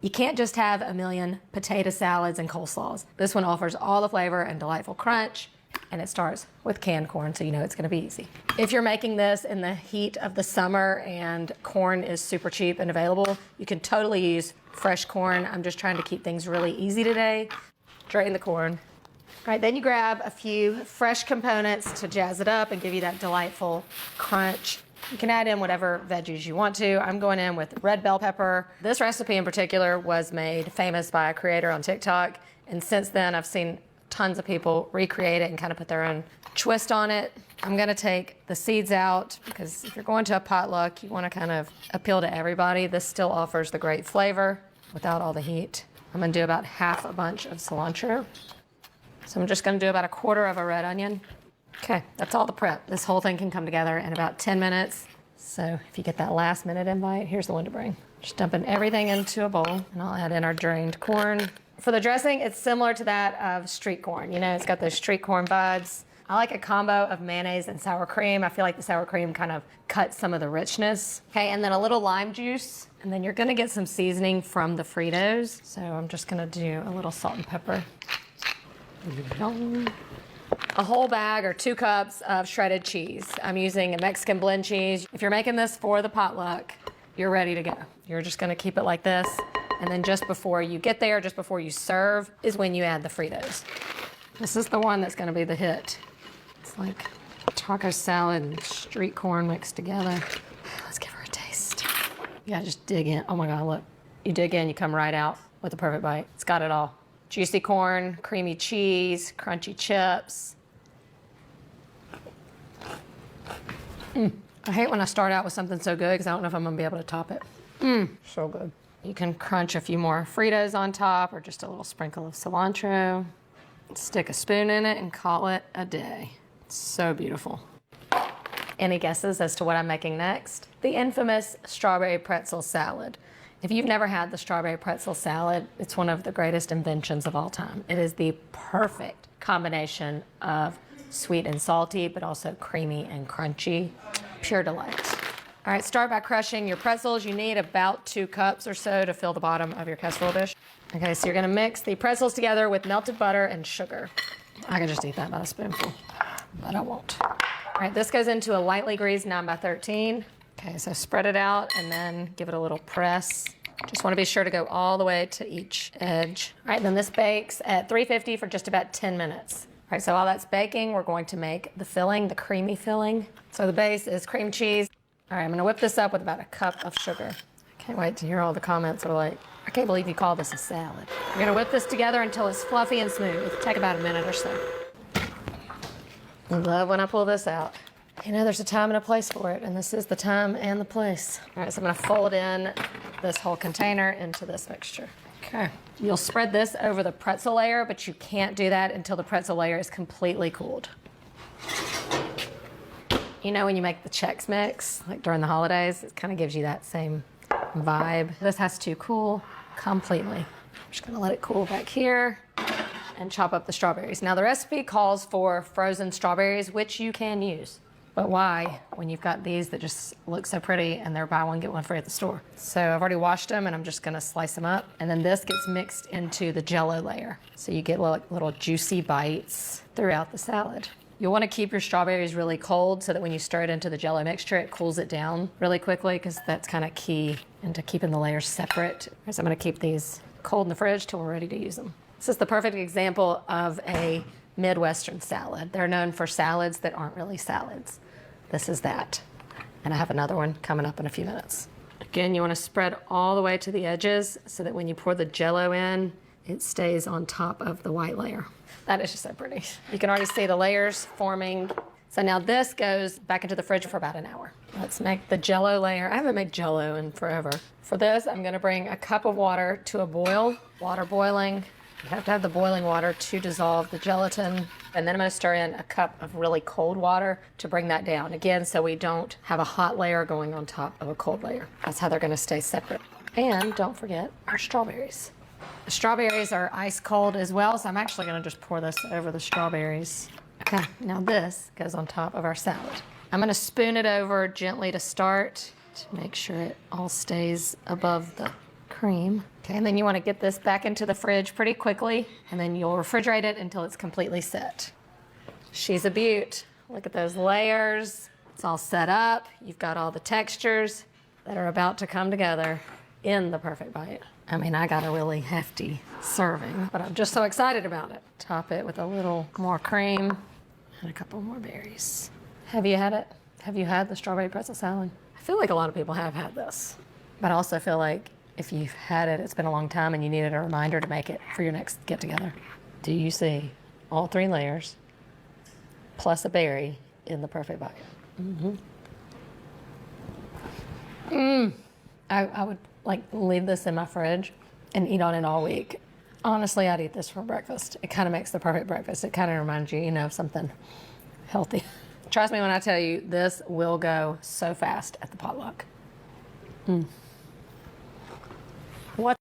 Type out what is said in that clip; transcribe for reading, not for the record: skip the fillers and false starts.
You can't just have a million potato salads and coleslaws. This one offers all the flavor and delightful crunch, and it starts with canned corn, so you know it's gonna be easy. If you're making this in the heat of the summer and corn is super cheap and available, you can totally use fresh corn. I'm just trying to keep things really easy today. Drain the corn. All right, then you grab a few fresh components to jazz it up and give you that delightful crunch. You can add in whatever veggies you want to. I'm going in with red bell pepper. This recipe in particular was made famous by a creator on TikTok, and since then I've seen tons of people recreate it and kind of put their own twist on it. I'm gonna take the seeds out because if you're going to a potluck, you wanna kind of appeal to everybody. This still offers the great flavor without all the heat. I'm gonna do about half a bunch of cilantro. So I'm just gonna do about a quarter of a red onion. Okay, that's all the prep. This whole thing can come together in about 10 minutes. So if you get that last minute invite, here's the one to bring. Just dumping everything into a bowl, and I'll add in our drained corn. For the dressing, it's similar to that of street corn. You know, it's got those street corn vibes. I like a combo of mayonnaise and sour cream. I feel like the sour cream kind of cuts some of the richness. Okay, and then a little lime juice, and then you're gonna get some seasoning from the Fritos. So I'm just gonna do a little salt and pepper. A whole bag or 2 cups of shredded cheese. I'm using a Mexican blend cheese. If you're making this for the potluck, you're ready to go. You're just gonna keep it like this, and then just before you get there, just before you serve, is when you add the Fritos. This is the one that's gonna be the hit. It's like taco salad and street corn mixed together. Let's give her a taste. Yeah, just dig in. Oh my God, look. You dig in, you come right out with a perfect bite. It's got it all. Juicy corn, creamy cheese, crunchy chips. I hate when I start out with something so good because I don't know if I'm gonna be able to top it. So good. You can crunch a few more Fritos on top or just a little sprinkle of cilantro. Stick a spoon in it and call it a day. It's so beautiful. Any guesses as to what I'm making next? The infamous strawberry pretzel salad. If you've never had the strawberry pretzel salad, it's one of the greatest inventions of all time. It is the perfect combination of sweet and salty, but also creamy and crunchy. Pure delight. All right, start by crushing your pretzels. You need about 2 cups or so to fill the bottom of your casserole dish. Okay, so you're gonna mix the pretzels together with melted butter and sugar. I could just eat that by a spoonful, but I won't. All right, this goes into a lightly greased 9x13. Okay, so spread it out and then give it a little press. Just wanna be sure to go all the way to each edge. All right, then this bakes at 350 for just about 10 minutes. All right, so while that's baking, we're going to make the filling, the creamy filling. So the base is cream cheese. All right, I'm gonna whip this up with about a cup of sugar. I can't wait to hear all the comments that are like, I can't believe you call this a salad. We're gonna whip this together until it's fluffy and smooth. It'll take about a minute or so. I love when I pull this out. You know, there's a time and a place for it, and this is the time and the place. All right, so I'm gonna fold in this whole container into this mixture. Okay, you'll spread this over the pretzel layer, but you can't do that until the pretzel layer is completely cooled. You know when you make the Chex Mix, like during the holidays, it kind of gives you that same vibe. This has to cool completely. I'm just gonna let it cool back here and chop up the strawberries. Now the recipe calls for frozen strawberries, which you can use. But why when you've got these that just look so pretty and they're buy one, get one free at the store? So I've already washed them and I'm just gonna slice them up. And then this gets mixed into the Jell-O layer. So you get little juicy bites throughout the salad. You'll wanna keep your strawberries really cold so that when you stir it into the Jell-O mixture, it cools it down really quickly because that's kind of key into keeping the layers separate. So I'm gonna keep these cold in the fridge till we're ready to use them. This is the perfect example of a Midwestern salad. They're known for salads that aren't really salads. This is that. And I have another one coming up in a few minutes. Again, you wanna spread all the way to the edges so that when you pour the Jell-O in, it stays on top of the white layer. That is just so pretty. You can already see the layers forming. So now this goes back into the fridge for about an hour. Let's make the Jell-O layer. I haven't made Jell-O in forever. For this, I'm gonna bring a cup of water to a boil. Water boiling. You have to have the boiling water to dissolve the gelatin. And then I'm gonna stir in a cup of really cold water to bring that down. Again, so we don't have a hot layer going on top of a cold layer. That's how they're gonna stay separate. And don't forget our strawberries. The strawberries are ice cold as well, so I'm actually gonna just pour this over the strawberries. Okay, now this goes on top of our salad. I'm gonna spoon it over gently to start to make sure it all stays above the cream. Okay, and then you want to get this back into the fridge pretty quickly, and then you'll refrigerate it until it's completely set. She's a beaut. Look at those layers. It's all set up. You've got all the textures that are about to come together in the perfect bite. I mean, I got a really hefty serving, but I'm just so excited about it. Top it with a little more cream and a couple more berries. Have you had it? Have you had the strawberry pretzel salad? I feel like a lot of people have had this, but I also feel like if you've had it, it's been a long time and you needed a reminder to make it for your next get together. Do you see all 3 layers plus a berry in the perfect bite? I would like leave this in my fridge and eat on it all week. Honestly, I'd eat this for breakfast. It kind of makes the perfect breakfast. It kind of reminds you, of something healthy. Trust me when I tell you, this will go so fast at the potluck. What?